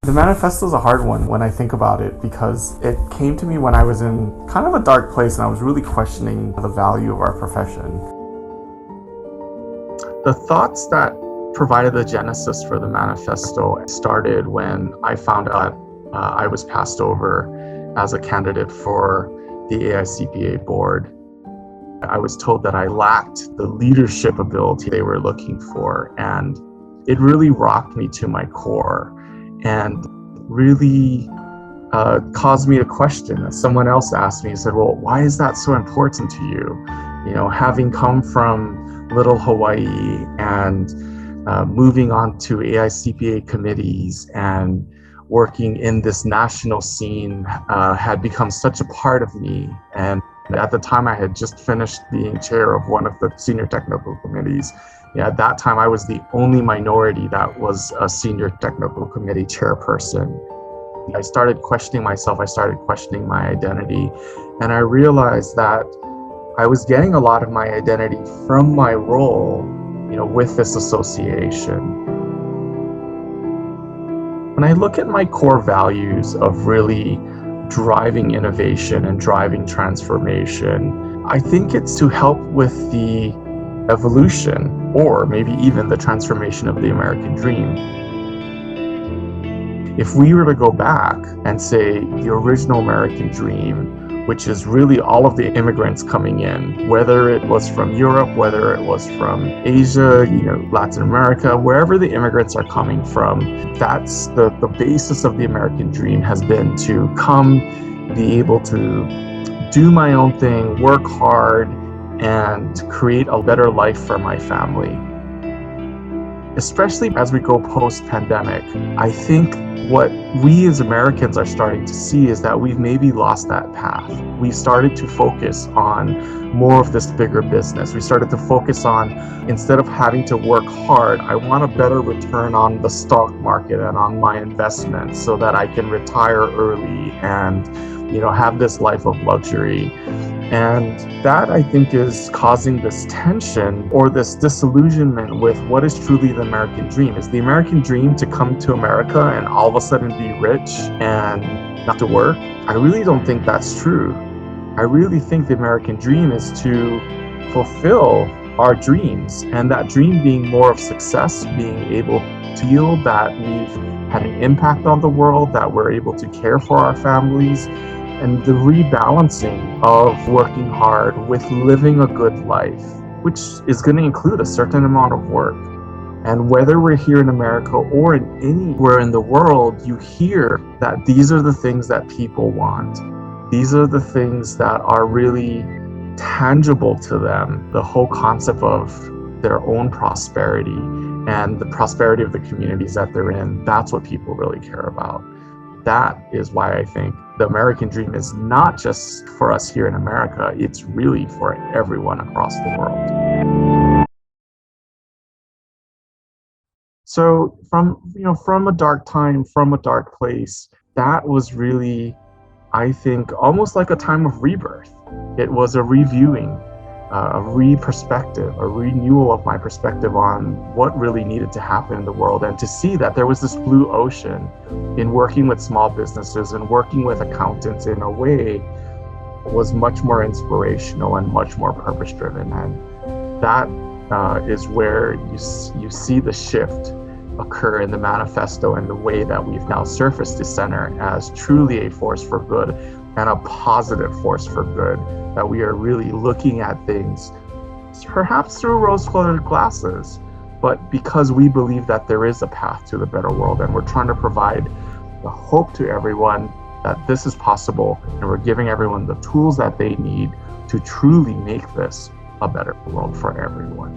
The manifesto is a hard one when I think about it because it came to me when I was in kind of a dark place and I was really questioning the value of our profession. The thoughts that provided the genesis for the manifesto started when I found out I was passed over as a candidate for the AICPA board. I was told that I lacked the leadership ability they were looking for, and it really rocked me to my core and really caused me to question. Someone else asked me, he said, well, why is that so important to you? You know, having come from little Hawaii and moving on to AICPA committees and working in this national scene had become such a part of me. And at the time, I had just finished being chair of one of the senior technical committees. At that time, I was the only minority that was a senior technical committee chairperson. I started questioning myself, I started questioning my identity, and I realized that I was getting a lot of my identity from my role, with this association. When I look at my core values of really driving innovation and driving transformation, I think it's to help with the evolution or maybe even the transformation of the American dream. If we were to go back and say the original American dream, which is really all of the immigrants coming in, whether it was from Europe, whether it was from Asia, Latin America, wherever the immigrants are coming from, that's the basis of the American dream has been to come, be able to do my own thing, work hard, and create a better life for my family. Especially as we go post-pandemic, I think what we as Americans are starting to see is that we've maybe lost that path. We started to focus on more of this bigger business. We started to focus on, instead of having to work hard, I want a better return on the stock market and on my investments so that I can retire early and have this life of luxury. And that, I think, is causing this tension or this disillusionment with what is truly the American dream. Is the American dream to come to America and all of a sudden be rich and not to work? I really don't think that's true. I really think the American dream is to fulfill our dreams, and that dream being more of success, being able to feel that we've had an impact on the world, that we're able to care for our families, and the rebalancing of working hard with living a good life, which is going to include a certain amount of work. And whether we're here in America or in anywhere in the world, you hear that these are the things that people want. These are the things that are really tangible to them. The whole concept of their own prosperity and the prosperity of the communities that they're in, that's what people really care about. That is why I think the American dream is not just for us here in America, it's really for everyone across the world. So from a dark time, from a dark place, that was really, I think, almost like a time of rebirth. It was a reviewing, a re-perspective, a renewal of my perspective on what really needed to happen in the world, and to see that there was this blue ocean in working with small businesses and working with accountants in a way was much more inspirational and much more purpose-driven. And that is where you see the shift occur in the manifesto and the way that we've now surfaced the center as truly a force for good and a positive force for good, that we are really looking at things perhaps through rose-colored glasses, but because we believe that there is a path to the better world, and we're trying to provide the hope to everyone that this is possible, and we're giving everyone the tools that they need to truly make this a better world for everyone.